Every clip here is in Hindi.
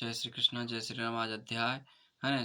जय श्री कृष्ण, जय श्री राम। आज अध्याय है ना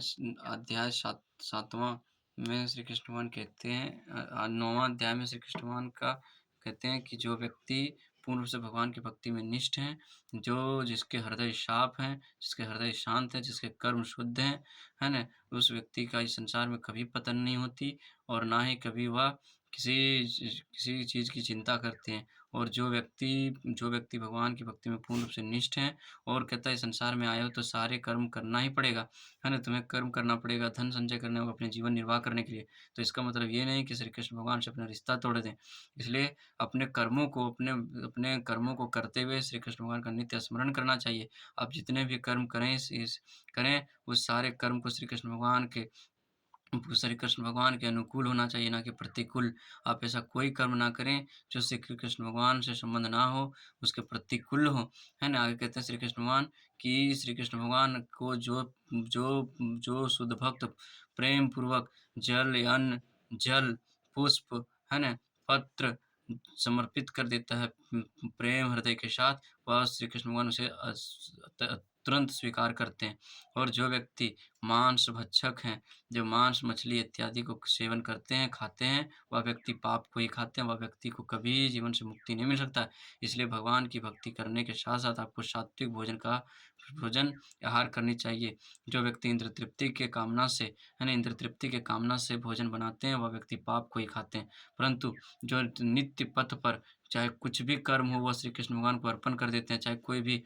अध्याय 7वां में श्री कृष्ण भगवान कहते हैं 9वां अध्याय में श्री कृष्ण भगवान का कहते हैं कि जो व्यक्ति पूर्ण रूप से भगवान की भक्ति में निष्ठ हैं, जिसके हृदय साफ हैं, जिसके हृदय शांत है, जिसके कर्म शुद्ध हैं, है ना? उस व्यक्ति का इस संसार में कभी पतन नहीं होती और ना ही कभी वह किसी चीज़ की चिंता करते हैं। और जो व्यक्ति भगवान की भक्ति में पूर्ण रूप से निष्ठ हैं और कहता है संसार में आए हो तो सारे कर्म करना ही पड़ेगा, है ना? तुम्हें कर्म करना पड़ेगा, धन संचय करना होगा अपने जीवन निर्वाह करने के लिए। तो इसका मतलब ये नहीं कि श्री कृष्ण भगवान से अपना रिश्ता तोड़ दें। इसलिए अपने कर्मों को करते हुए श्री कृष्ण भगवान का नित्य स्मरण करना चाहिए। आप जितने भी कर्म करें करें, उस सारे कर्म को श्री कृष्ण भगवान के अनुकूल होना चाहिए, ना कि प्रतिकूल। आप ऐसा कोई कर्म ना करें जो श्री कृष्ण भगवान से संबंध ना हो, उसके प्रतिकूल हो, है ना? आगे कहते हैं श्री कृष्ण भगवान कि श्री कृष्ण भगवान को जो शुद्ध भक्त प्रेम पूर्वक अन्न, जल, पुष्प, है ना? पत्र समर्पित कर देता है प्रेम हृदय के साथ, वह श्री कृष्ण भगवान उसे तुरंत स्वीकार करते हैं। और जो व्यक्ति मांस भक्षक हैं, जो मांस, मछली इत्यादि को सेवन करते हैं, खाते हैं, वह व्यक्ति पाप को ही खाते हैं, वह व्यक्ति को कभी जीवन से मुक्ति नहीं मिल सकता। इसलिए भगवान की भक्ति करने के साथ-साथ आपको सात्विक भोजन आहार करनी चाहिए। जो व्यक्ति इंद्र तृप्ति के कामना से, है ना, इंद्र तृप्ति के कामना से भोजन बनाते हैं, वह व्यक्ति पाप को ही खाते हैं। परंतु जो नित्य पथ पर चाहे कुछ भी कर्म हो, वह श्री कृष्ण भगवान को अर्पण कर देते हैं, चाहे कोई भी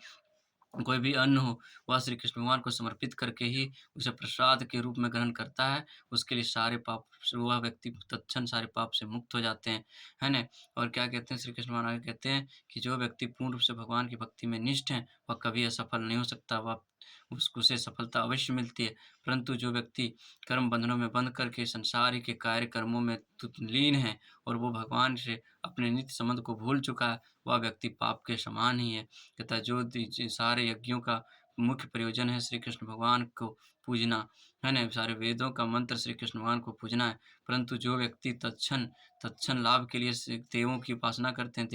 अन्न हो, वह श्री कृष्ण भगवान को समर्पित करके ही उसे प्रसाद के रूप में ग्रहण करता है। उसके लिए सारे पाप से वह व्यक्ति तत्क्षण सारे पाप से मुक्त हो जाते हैं, है ना? और क्या कहते हैं श्री कृष्ण भगवान आगे कहते हैं कि जो व्यक्ति पूर्ण रूप से भगवान की भक्ति में निष्ठ है, वह कभी असफल नहीं हो सकता, वह उसको उसे सफलता अवश्य मिलती है। परंतु जो व्यक्ति कर्म बंधनों में बंध करके संसार के कार्य कर्मों में लीन है और वो भगवान से अपने नित्य संबंध को भूल चुका है, वह व्यक्ति पाप के समान ही है। तथा सारे यज्ञों का मुख्य प्रयोजन है श्री कृष्ण भगवान को पूजना, है ना? सारे वेदों का मंत्र श्री कृष्ण भगवान को पूजना है। परंतु जो व्यक्ति तत्क्षण लाभ के लिए देवों की उपासना करते हैं,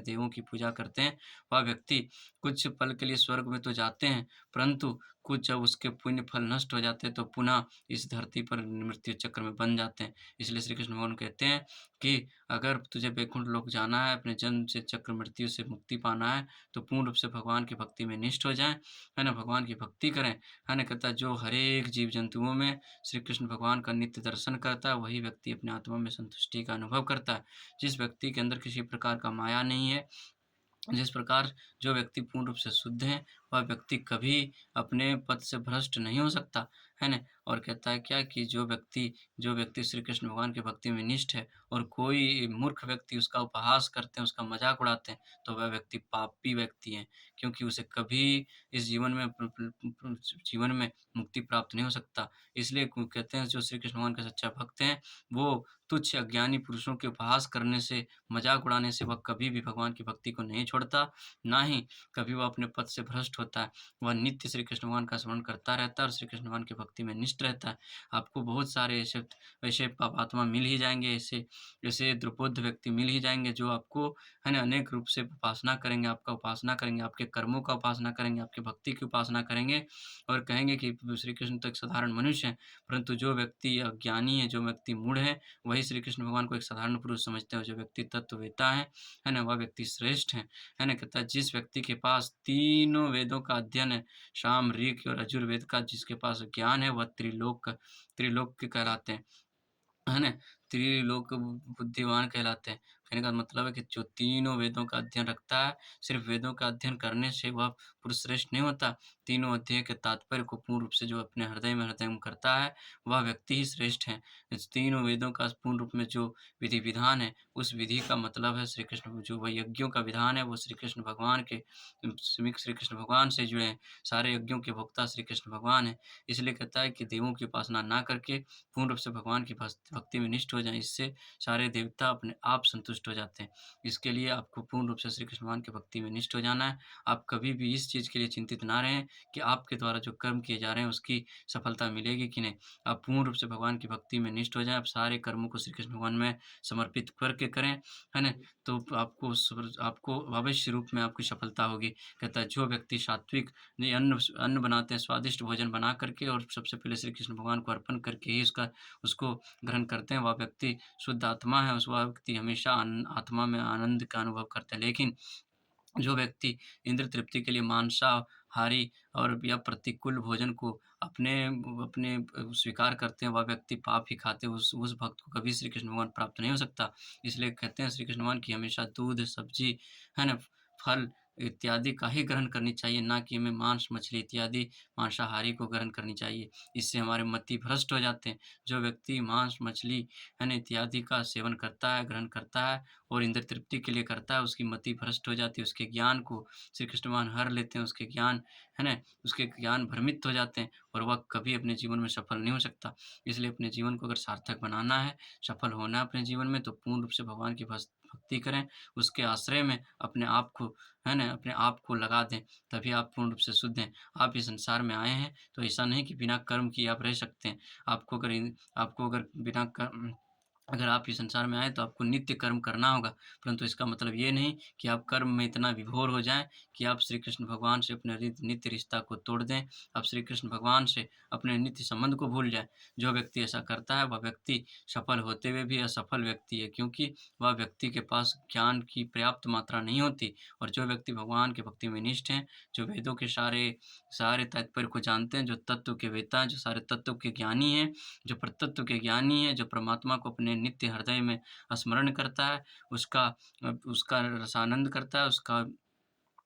देवों की पूजा करते हैं, वह व्यक्ति कुछ पल के लिए स्वर्ग में तो जाते हैं, परंतु कुछ जब उसके पुण्य फल नष्ट हो जाते हैं, तो पुनः इस धरती पर मृत्यु चक्र में बंध जाते हैं। इसलिए श्री कृष्ण भगवान कहते हैं कि अगर तुझे वैकुंठ लोक जाना है, अपने जन्म से चक्र मृत्यु से मुक्ति पाना है, तो पूर्ण रूप से भगवान की भक्ति में निष्ठ हो जाएँ, है ना? भगवान की भक्ति करें, है ना? कहता है जो हर एक जीव-जंतुओं में श्री कृष्ण भगवान का नित्य दर्शन करता है, वही व्यक्ति अपने आत्मा में संतुष्टि का अनुभव करता है। जिस व्यक्ति के अंदर किसी प्रकार का माया नहीं है, जिस प्रकार जो व्यक्ति पूर्ण रूप से शुद्ध है, वह व्यक्ति कभी अपने पथ से भ्रष्ट नहीं हो सकता, है ना? और कहता है क्या कि जो व्यक्ति श्री कृष्ण भगवान की भक्ति में निष्ठ है और कोई मूर्ख व्यक्ति उसका उपहास करते हैं, उसका मज़ाक उड़ाते हैं, तो वह व्यक्ति पापी व्यक्ति है, क्योंकि उसे कभी इस जीवन में मुक्ति प्राप्त नहीं हो सकता। इसलिए कहते हैं जो श्री कृष्ण भगवान के सच्चा भक्त हैं, वो तुच्छ अज्ञानी पुरुषों के उपहास करने से, मज़ाक उड़ाने से वह कभी भी भगवान की भक्ति को नहीं छोड़ता, ना ही कभी वह अपने पथ से भ्रष्ट होता है। वह नित्य श्री कृष्ण भगवान का स्मरण करता रहता है और श्री कृष्ण भगवान की भक्ति में निष्ठ रहता है। आपको बहुत सारे ऐसे पापात्मा मिल ही जाएँगे, ऐसे द्रुपोध व्यक्ति मिल ही जाएँगे जो आपको, है ना, अनेक रूप से उपासना करेंगे, आपका उपासना करेंगे, आपके कर्मों का उपासना करेंगे, आपकी भक्ति की उपासना करेंगे और कहेंगे कि श्री कृष्ण तो एक साधारण मनुष्य हैं। परंतु जो व्यक्ति अज्ञानी है, जो व्यक्ति मूढ़ है, वही श्री कृष्ण भगवान को एक साधारण पुरुष समझते हैं और जो व्यक्ति तत्ववेत्ता है ना? वह व्यक्ति श्रेष्ठ है ना? कहता है जिस व्यक्ति के पास तीनों वेदों का अध्ययन है, साम, ऋग और यजुर्वेद का जिसके पास ज्ञान है, वह त्रिलोक के कहलाते हैं। है ना? त्रिलोक बुद्धिमान कहलाते हैं। कहने का मतलब है कि जो तीनों वेदों का अध्ययन रखता है, सिर्फ़ वेदों का अध्ययन करने से वह पुरुष श्रेष्ठ नहीं होता। तीनों अध्याय के तात्पर्य को पूर्ण रूप से जो अपने हृदय में हृदयंगम करता है, वह व्यक्ति ही श्रेष्ठ है। इस तीनों वेदों का पूर्ण रूप में जो विधि-विधान है, उस विधि का मतलब है श्री कृष्ण, जो वह यज्ञों का विधान है, वो श्री कृष्ण भगवान के श्री कृष्ण भगवान से जुड़े हैं। सारे यज्ञों के भोक्ता श्री कृष्ण भगवान हैं। इसलिए कहता है कि देवों की उपासना ना करके पूर्ण रूप से भगवान की भक्ति में निष्ठ हो जाएँ, इससे सारे देवता अपने आप संतुष्ट नष्ट हो जाते हैं। इसके लिए आपको पूर्ण रूप से श्री कृष्ण भगवान की भक्ति में निष्ठ हो जाना है। आप कभी भी इस चीज़ के लिए चिंतित ना रहें कि आपके द्वारा जो कर्म किए जा रहे हैं उसकी सफलता मिलेगी कि नहीं। आप पूर्ण रूप से भगवान की भक्ति में निष्ठ हो जाएँ, आप सारे कर्मों को श्री कृष्ण भगवान में समर्पित करके करें, है ना? तो आपको अवश्य रूप में आपकी सफलता होगी। कहता है जो व्यक्ति सात्विक नहीं अन्न बनाते हैं, स्वादिष्ट भोजन बना करके और सबसे पहले श्री कृष्ण भगवान को अर्पण करके ही उसको ग्रहण करते हैं, वह व्यक्ति शुद्ध आत्मा है, वह व्यक्ति हमेशा आत्मा में आनंद का अनुभव करते हैं। लेकिन जो व्यक्ति इंद्र तृप्ति के लिए मांसाहारी और या प्रतिकूल भोजन को अपने अपने स्वीकार करते हैं, वह व्यक्ति पाप ही खाते हैं, उस भक्त को कभी श्री कृष्ण भगवान प्राप्त नहीं हो सकता। इसलिए कहते हैं श्री कृष्ण भगवान की हमेशा दूध, सब्ज़ी, है ना? फल इत्यादि का ही ग्रहण करनी चाहिए, ना कि हमें मांस, मछली इत्यादि मांसाहारी को ग्रहण करनी चाहिए। इससे हमारे मति भ्रष्ट हो जाते हैं। जो व्यक्ति मांस, मछली, है ना, इत्यादि का सेवन करता है, ग्रहण करता है और इंद्र तृप्ति के लिए करता है, उसकी मति भ्रष्ट हो जाती है, उसके ज्ञान को श्री कृष्ण भगवान हर लेते हैं, उसके ज्ञान, है ना? उसके ज्ञान भ्रमित हो जाते हैं और वह कभी अपने जीवन में सफल नहीं हो सकता। इसलिए अपने जीवन को अगर सार्थक बनाना है, सफल होना है अपने जीवन में, तो पूर्ण रूप से भगवान की भक्ति करें, उसके आश्रय में अपने आप को, है ना? अपने आप को लगा दें, तभी आप पूर्ण रूप से शुद्ध हैं। आप इस संसार में आए हैं, तो ऐसा नहीं कि बिना कर्म किए आप रह सकते हैं। आपको अगर बिना कर्म अगर आप इस संसार में आए तो आपको नित्य कर्म करना होगा, परंतु इसका मतलब ये नहीं कि आप कर्म में इतना विभोर हो जाएँ कि आप श्री कृष्ण भगवान से अपने नित्य रिश्ता को तोड़ दें। आप श्री कृष्ण भगवान से अपने नित्य संबंध को भूल जाएँ। जो व्यक्ति ऐसा करता है, वह व्यक्ति सफल होते हुए भी असफल व्यक्ति है, क्योंकि वह व्यक्ति के पास ज्ञान की पर्याप्त मात्रा नहीं होती और जो व्यक्ति भगवान की भक्ति में निष्ठ हैं, जो वेदों के सारे सारे तात्पर्य को जानते हैं, जो तत्व के वेत्ता हैं, जो सारे तत्व के ज्ञानी हैं, जो परतत्व के ज्ञानी है, जो परमात्मा को अपने नित्य हृदय में स्मरण करता है, उसका रसानंद करता है, उसका,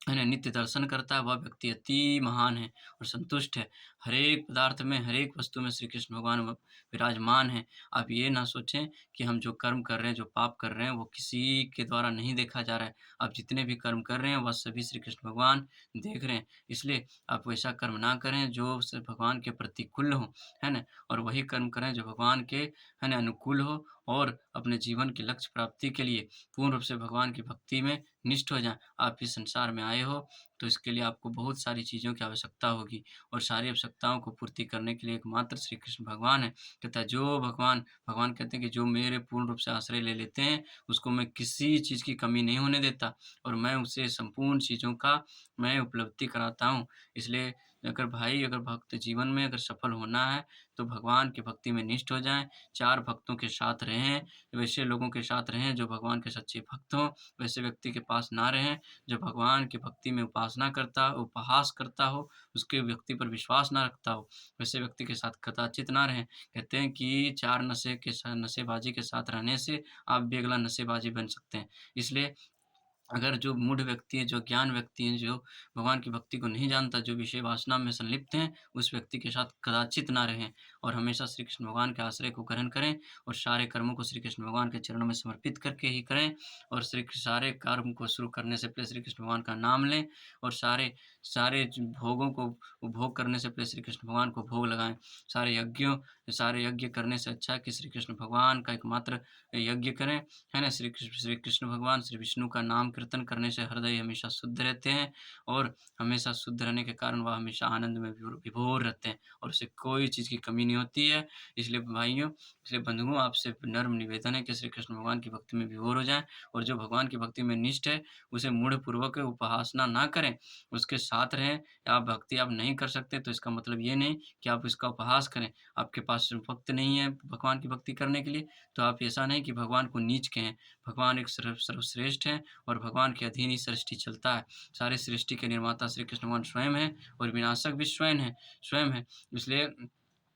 है ना, नित्य दर्शन करता है, वह व्यक्ति अति महान है और संतुष्ट है। हर एक पदार्थ में, हर एक वस्तु में श्री कृष्ण भगवान विराजमान हैं। आप ये ना सोचें कि हम जो कर्म कर रहे हैं, जो पाप कर रहे हैं, वो किसी के द्वारा नहीं देखा जा रहा है। आप जितने भी कर्म कर रहे हैं, वह सभी श्री कृष्ण भगवान देख रहे हैं। इसलिए आप वैसा कर्म ना करें जो भगवान के प्रतिकूल हो, है ना? और वही कर्म करें जो भगवान के, है ना, अनुकूल हो और अपने जीवन के लक्ष्य प्राप्ति के लिए पूर्ण रूप से भगवान की भक्ति में निष्ठ हो जाएँ। आप इस संसार में आए हो, तो इसके लिए आपको बहुत सारी चीज़ों की आवश्यकता होगी और सारी आवश्यकताओं को पूर्ति करने के लिए एकमात्र श्री कृष्ण भगवान है। कहता है जो भगवान कहते हैं कि जो मेरे पूर्ण रूप से आश्रय ले लेते हैं, उसको मैं किसी चीज़ की कमी नहीं होने देता और मैं उसे संपूर्ण चीज़ों का मैं उपलब्धि कराता हूँ। इसलिए अगर भक्त जीवन में अगर सफल होना है, तो भगवान की भक्ति में निष्ठ हो जाएँ, 4 भक्तों के साथ रहें, वैसे लोगों के साथ रहें जो भगवान के सच्चे भक्त हों, वैसे व्यक्ति के पास ना रहें, जो भगवान की भक्ति में उपासना करता हो, उपहास करता हो, उसके व्यक्ति पर विश्वास ना रखता हो, वैसे व्यक्ति के साथ कदाचित ना रहें। कहते हैं कि 4 नशेबाजी के साथ रहने से आप भी अगला नशेबाजी बन सकते हैं। इसलिए अगर जो मूढ़ व्यक्ति है, जो अज्ञान व्यक्ति है, जो भगवान की भक्ति को नहीं जानता, जो विषय वासना में संलिप्त हैं, उस व्यक्ति के साथ कदाचित ना रहें और हमेशा श्री कृष्ण भगवान के आश्रय को ग्रहण करें और सारे कर्मों को श्री कृष्ण भगवान के चरणों में समर्पित करके ही करें और सारे कर्म को शुरू करने से पहले श्री कृष्ण भगवान का नाम लें और सारे सारे भोगों को उपभोग करने से पहले श्री कृष्ण भगवान को भोग लगाएँ। सारे यज्ञ करने से अच्छा है कि श्री कृष्ण भगवान का एकमात्र यज्ञ करें, है ना? श्री कृष्ण भगवान, श्री विष्णु का नाम कीर्तन करने से हृदय हमेशा शुद्ध रहते हैं और हमेशा शुद्ध रहने के कारण वह हमेशा आनंद में विभोर रहते हैं और उसे कोई चीज़ की कमी नहीं होती है। इसलिए भाइयों, इसलिए बंधुओं, आपसे नम्र निवेदन है कि श्री कृष्ण भगवान की भक्ति में विभोर हो जाएँ और जो भगवान की भक्ति में निष्ठ है, उसे मूढ़पूर्वक उपासना ना करें, उसके साथ रहें। आप भक्ति आप नहीं कर सकते, तो इसका मतलब ये नहीं कि आप इसका उपहास करें। आपके पास वक़्त नहीं है भगवान की भक्ति करने के लिए, तो आप ऐसा नहीं कि भगवान को नीच कहें। भगवान एक सर्वश्रेष्ठ हैं और भगवान के अधीन ही सृष्टि चलता है। सारी सृष्टि के निर्माता श्री कृष्ण भगवान स्वयं हैं और विनाशक भी स्वयं हैं। इसलिए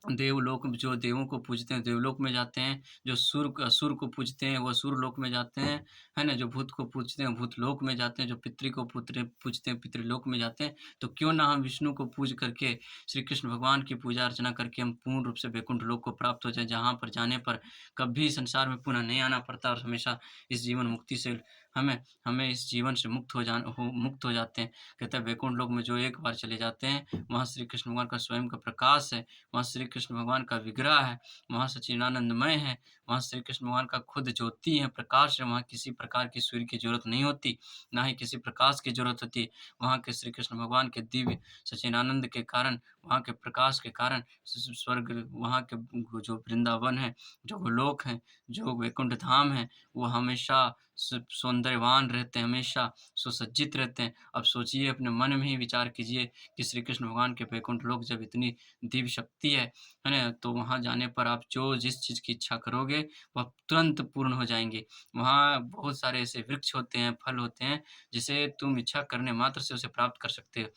देवलोक में जो देवों को पूजते हैं, देवलोक में जाते हैं, जो असुर को पूजते हैं, वो असुरलोक में जाते हैं, है ना? जो भूत को पूजते हैं, भूतलोक में जाते हैं, जो पितृ को पूजते हैं, पितृलोक में जाते हैं। तो क्यों ना हम विष्णु को पूज करके, श्री कृष्ण भगवान की पूजा अर्चना करके हम पूर्ण रूप से वैकुंठ लोक को प्राप्त हो जाएँ, जहाँ पर जाने पर कभी संसार में पुनः नहीं आना पड़ता और हमेशा इस जीवन मुक्ति से हमें हमें इस जीवन से मुक्त हो जाते हैं। कहते हैं वैकुंठ लोक में जो एक बार चले जाते हैं, वहाँ श्री कृष्ण भगवान का स्वयं का प्रकाश है, वहाँ श्री कृष्ण भगवान का विग्रह है, वहाँ सच्चिदानंदमय है, वहाँ श्री कृष्ण भगवान का खुद ज्योति है, प्रकाश है, वहाँ किसी प्रकार की सूर्य की ज़रूरत नहीं होती, ना ही किसी प्रकाश की ज़रूरत होती है। वहाँ के श्री कृष्ण भगवान के दिव्य सच्चिदानंद के कारण, वहाँ के प्रकाश के कारण स्वर्ग वहाँ के जो वृंदावन है, जो गोलोक है, जो वैकुंठ धाम है, वो हमेशा सौंदर्यवान रहते हैं, हमेशा सुसज्जित रहते हैं। अब सोचिए, अपने मन में ही विचार कीजिए कि श्री कृष्ण भगवान के वैकुंठ लोक जब इतनी दिव्य शक्ति है ना? तो वहाँ जाने पर आप जो जिस चीज़ की इच्छा करोगे, वह तुरंत पूर्ण हो जाएँगे। वहाँ बहुत सारे ऐसे वृक्ष होते हैं, फल होते हैं, जिसे तुम इच्छा करने मात्र से उसे प्राप्त कर सकते हो।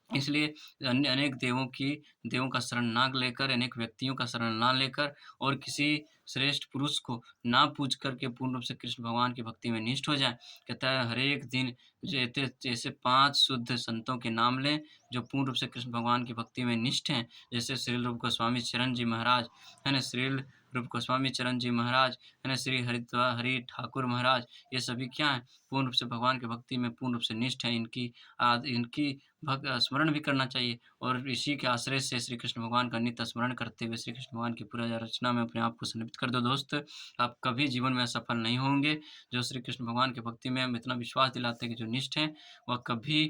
इसलिए अनेक देवों का शरण ना लेकर, अनेक व्यक्तियों का शरण ना लेकर और किसी श्रेष्ठ पुरुष को ना पूज कर के पूर्ण रूप से कृष्ण भगवान की भक्ति में निष्ठ हो जाएँ। कहता है हर एक दिन जैसे 5 शुद्ध संतों के नाम लें, जो पूर्ण रूप से कृष्ण भगवान की भक्ति में निष्ठ हैं। जैसे श्रील रूप गोस्वामी चरण जी महाराज, है ना? श्रील रूप गोस्वामी चरण जी महाराज, है ना? श्री हरि ठाकुर महाराज, ये सभी क्या हैं? पूर्ण रूप से भगवान की भक्ति में पूर्ण रूप से निष्ठ हैं। इनकी स्मरण भी करना चाहिए और इसी के आश्रय से श्री कृष्ण भगवान का नित्य स्मरण करते हुए श्री कृष्ण भगवान की पूजा अर्चना में अपने आप को समर्पित कर दो दोस्त। आप कभी जीवन में असफल नहीं होंगे। जो श्री कृष्ण भगवान की भक्ति में हम इतना विश्वास दिलाते हैं कि जो निष्ठ हैं, वह कभी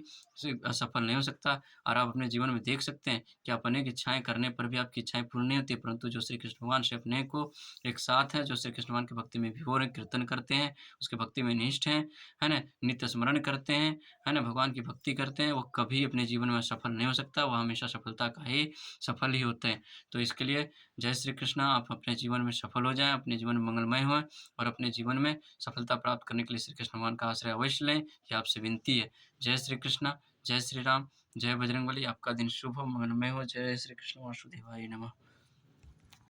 असफल नहीं हो सकता और आप अपने जीवन में देख सकते हैं कि आप अनेक इच्छाएँ करने पर भी आपकी इच्छाएँ पूर्ण नहीं होती, परंतु जो श्री कृष्ण भगवान से अपने को एक साथ हैं, जो श्री कृष्ण भगवान की भक्ति में विभोर हैं, कीर्तन करते हैं, उसकी भक्ति में निष्ठ हैं, है ना? नित्य स्मरण करते हैं, है ना? भगवान की भक्ति करते हैं, वो कभी अपने जीवन में सफल नहीं हो सकता, वो हमेशा सफलता का ही सफल ही होते हैं। तो इसके लिए जय श्री कृष्णा, आप अपने जीवन में सफल हो जाएँ, अपने जीवन में मंगलमय हों और अपने जीवन में सफलता प्राप्त करने के लिए श्री कृष्ण भगवान का आश्रय अवश्य लें, ये आपसे विनती है। जय श्री कृष्णा, जय श्री राम, जय बजरंगबली, आपका दिन शुभ हो, मंगलमय हो। जय श्री कृष्ण वासुदेवाय नमः।